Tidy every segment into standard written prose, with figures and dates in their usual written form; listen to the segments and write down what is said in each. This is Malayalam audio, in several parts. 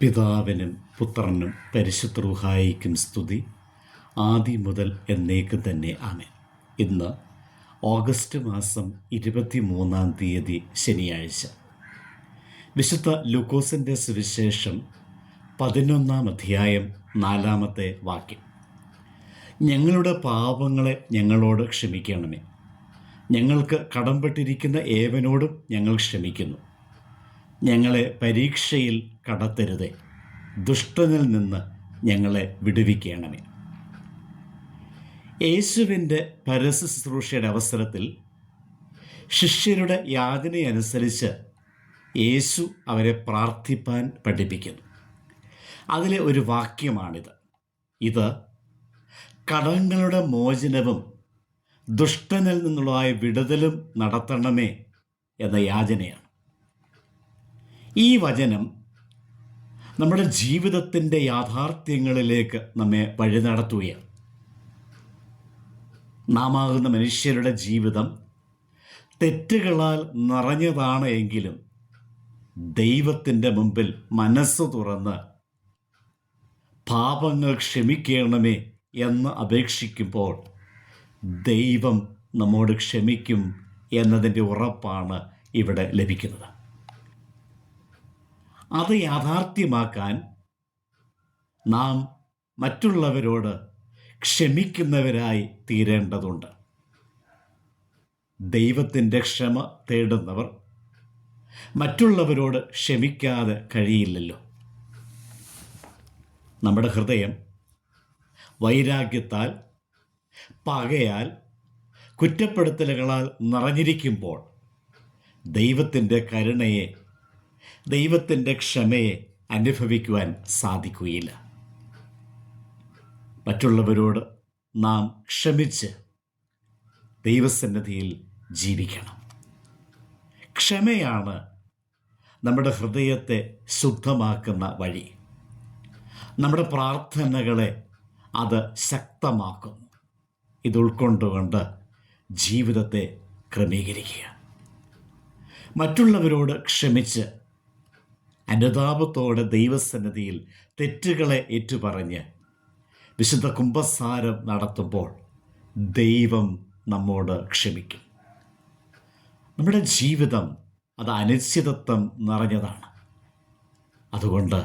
പിതാവിനും പുത്രനും പരിശുദ്ധ റൂഹായിക്കും സ്തുതി, ആദി മുതൽ എന്നേക്കും തന്നെ. ആമേൻ. ഇന്ന് ഓഗസ്റ്റ് മാസം 23-ാം തീയതി ശനിയാഴ്ച. വിശുദ്ധ ലൂക്കോസിൻ്റെ സുവിശേഷം 11-ാം അധ്യായം 4-ാമത്തെ വാക്യം. ഞങ്ങളുടെ പാപങ്ങളെ ഞങ്ങളോട് ക്ഷമിക്കണമേ, ഞങ്ങൾക്ക് കടംപെട്ടിരിക്കുന്ന ഏവനോടും ഞങ്ങൾ ക്ഷമിക്കുന്നു, ഞങ്ങളെ പരീക്ഷയിൽ കടത്തരുതേ, ദുഷ്ടനിൽ നിന്ന് ഞങ്ങളെ വിടുവിക്കണമേ. യേശുവിൻ്റെ പരസ്യ ശുശ്രൂഷയുടെ അവസരത്തിൽ ശിഷ്യരുടെ യാചനയനുസരിച്ച് യേശു അവരെ പ്രാർത്ഥിപ്പാൻ പഠിപ്പിക്കുന്നു. അതിലെ ഒരു വാക്യമാണിത്. ഇത് കടങ്ങളുടെ മോചനവും ദുഷ്ടനിൽ നിന്നുള്ളതായ വിടുതലും നടത്തണമേ എന്ന യാചനയാണ്. ഈ വചനം നമ്മുടെ ജീവിതത്തിൻ്റെ യാഥാർത്ഥ്യങ്ങളിലേക്ക് നമ്മെ വഴി നടത്തുകയാണ്. നാമാകുന്ന മനുഷ്യരുടെ ജീവിതം തെറ്റുകളാൽ നിറഞ്ഞതാണ് എങ്കിലും ദൈവത്തിൻ്റെ മുമ്പിൽ മനസ്സ് തുറന്ന് പാപങ്ങൾ ക്ഷമിക്കണമേ എന്ന് അപേക്ഷിക്കുമ്പോൾ ദൈവം നമ്മോട് ക്ഷമിക്കും എന്നതിൻ്റെ ഉറപ്പാണ് ഇവിടെ ലഭിക്കുന്നത്. അത് യാഥാർത്ഥ്യമാക്കാൻ നാം മറ്റുള്ളവരോട് ക്ഷമിക്കുന്നവരായി തീരേണ്ടതുണ്ട്. ദൈവത്തിൻ്റെ ക്ഷമ തേടുന്നവർ മറ്റുള്ളവരോട് ക്ഷമിക്കാതെ കഴിയില്ലല്ലോ. നമ്മുടെ ഹൃദയം വൈരാഗ്യത്താൽ, പകയാൽ, കുറ്റപ്പെടുത്തലുകളാൽ നിറഞ്ഞിരിക്കുമ്പോൾ ദൈവത്തിൻ്റെ കരുണയെ, ദൈവത്തിൻ്റെ ക്ഷമയെ അനുഭവിക്കുവാൻ സാധിക്കുകയില്ല. മറ്റുള്ളവരോട് നാം ക്ഷമിച്ച് ദൈവസന്നിധിയിൽ ജീവിക്കണം. ക്ഷമയാണ് നമ്മുടെ ഹൃദയത്തെ ശുദ്ധമാക്കുന്ന വഴി. നമ്മുടെ പ്രാർത്ഥനകളെ അത് ശക്തമാക്കുന്നു. ഇത് ഉൾക്കൊണ്ടുകൊണ്ട് ജീവിതത്തെ ക്രമീകരിക്കുക. മറ്റുള്ളവരോട് ക്ഷമിച്ച് അനുതാപത്തോടെ ദൈവസന്നിധിയിൽ തെറ്റുകളെ ഏറ്റുപറഞ്ഞ് വിശുദ്ധ കുമ്പസാരം നടത്തുമ്പോൾ ദൈവം നമ്മോട് ക്ഷമിക്കും. നമ്മുടെ ജീവിതം അത് അനിശ്ചിതത്വം നിറഞ്ഞതാണ്. അതുകൊണ്ട്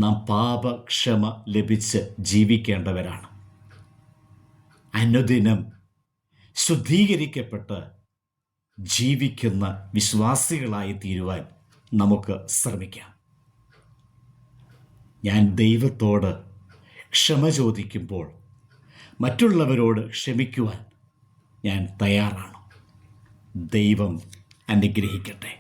നാം പാപക്ഷമ ലഭിച്ച് ജീവിക്കേണ്ടവരാണ്. അനുദിനം ശുദ്ധീകരിക്കപ്പെട്ട് ജീവിക്കുന്ന വിശ്വാസികളായി തീരുവാൻ നമുക്ക് ശ്രമിക്കാം. ഞാൻ ദൈവത്തോട് ക്ഷമ ചോദിക്കുമ്പോൾ മറ്റുള്ളവരോട് ക്ഷമിക്കുവാൻ ഞാൻ തയ്യാറാണ്. ദൈവം അനുഗ്രഹിക്കട്ടെ.